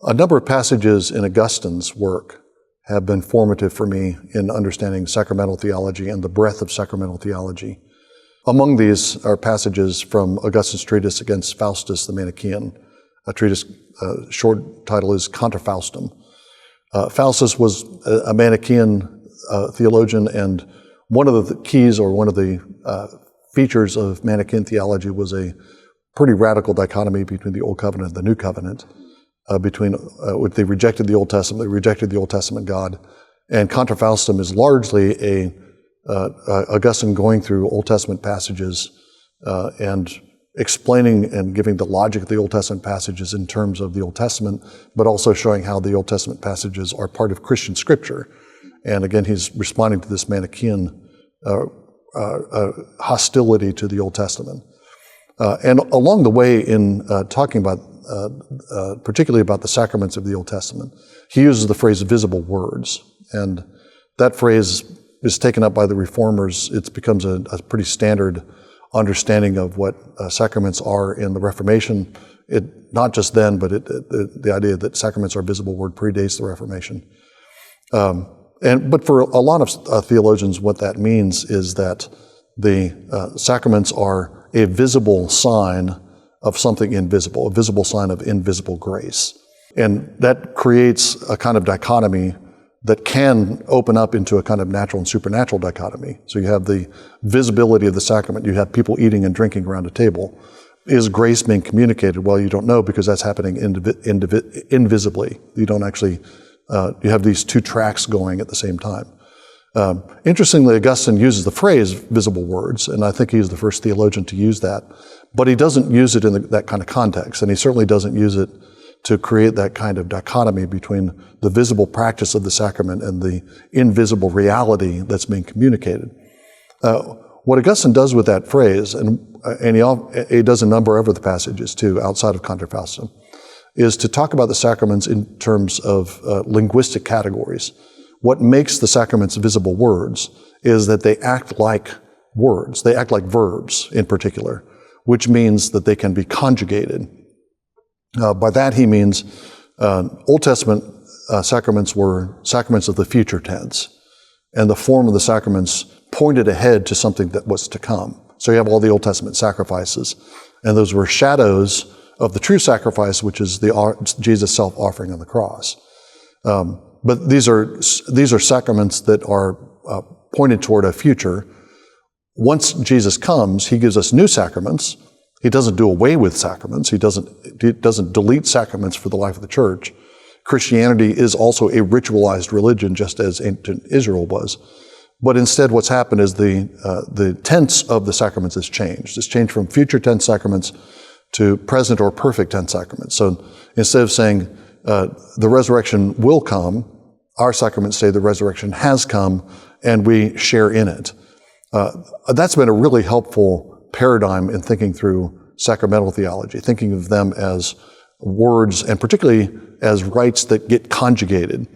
A number of passages in Augustine's work have been formative for me in understanding sacramental theology and the breadth of sacramental theology. Among these are passages from Augustine's treatise against Faustus the Manichaean. A treatise, short title is Contra Faustum. Faustus was a Manichaean theologian, and one of the keys or one of the features of Manichaean theology was a pretty radical dichotomy between the Old Covenant and the New Covenant. They rejected the Old Testament, they rejected the Old Testament God, and Contra Faustum is largely Augustine going through Old Testament passages and explaining and giving the logic of the Old Testament passages in terms of the Old Testament, but also showing how the Old Testament passages are part of Christian scripture. And again, he's responding to this Manichaean hostility to the Old Testament. And along the way in talking about, particularly about the sacraments of the Old Testament, he uses the phrase visible words. And that phrase is taken up by the Reformers. It becomes a pretty standard understanding of what sacraments are in the Reformation. Not just then, but the idea that sacraments are visible word predates the Reformation. But for a lot of theologians, what that means is that the sacraments are a visible sign of something invisible, a visible sign of invisible grace. And that creates a kind of dichotomy that can open up into a kind of natural and supernatural dichotomy. So you have the visibility of the sacrament, you have people eating and drinking around a table. Is grace being communicated? Well, you don't know, because that's happening invisibly. You don't actually, you have these two tracks going at the same time. Interestingly, Augustine uses the phrase visible words, and I think he's the first theologian to use that, but he doesn't use it in that kind of context, and he certainly doesn't use it to create that kind of dichotomy between the visible practice of the sacrament and the invisible reality that's being communicated. What Augustine does with that phrase, and he does a number of other passages too, outside of Contra Faustum, is to talk about the sacraments in terms of linguistic categories. What makes the sacraments visible words is that they act like words. They act like verbs in particular, which means that they can be conjugated. By that he means Old Testament sacraments were sacraments of the future tense, and the form of the sacraments pointed ahead to something that was to come. So you have all the Old Testament sacrifices, and those were shadows of the true sacrifice, which is Jesus' self-offering on the cross. But these are sacraments that are pointed toward a future. Once Jesus comes, he gives us new sacraments. He doesn't do away with sacraments. He doesn't delete sacraments for the life of the church. Christianity is also a ritualized religion, just as ancient Israel was. But instead, what's happened is the tense of the sacraments has changed. It's changed from future tense sacraments to present or perfect tense sacraments. So instead of saying the resurrection will come, our sacraments say the resurrection has come, and we share in it. That's been a really helpful paradigm in thinking through sacramental theology, thinking of them as words, and particularly as rites that get conjugated,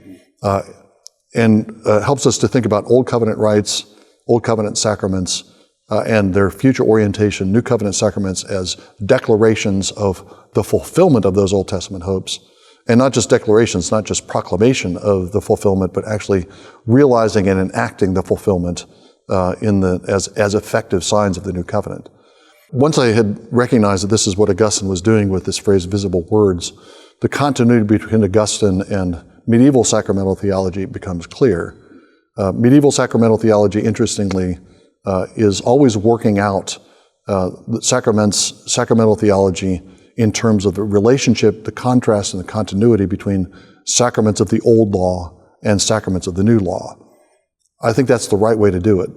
and helps us to think about Old Covenant rites, Old Covenant sacraments, and their future orientation, New Covenant sacraments, as declarations of the fulfillment of those Old Testament hopes. And not just declarations, not just proclamation of the fulfillment, but actually realizing and enacting the fulfillment as effective signs of the New Covenant. Once I had recognized that this is what Augustine was doing with this phrase visible words, the continuity between Augustine and medieval sacramental theology becomes clear. Medieval sacramental theology, interestingly, is always working out the sacramental theology in terms of the relationship, the contrast, and the continuity between sacraments of the old law and sacraments of the new law. I think that's the right way to do it.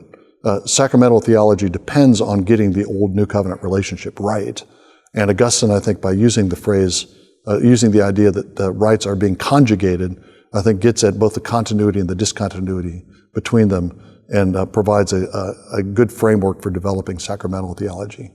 Sacramental theology depends on getting the old New Covenant relationship right. And Augustine, I think, by using the phrase, using the idea that the rites are being conjugated, I think gets at both the continuity and the discontinuity between them, and provides a good framework for developing sacramental theology.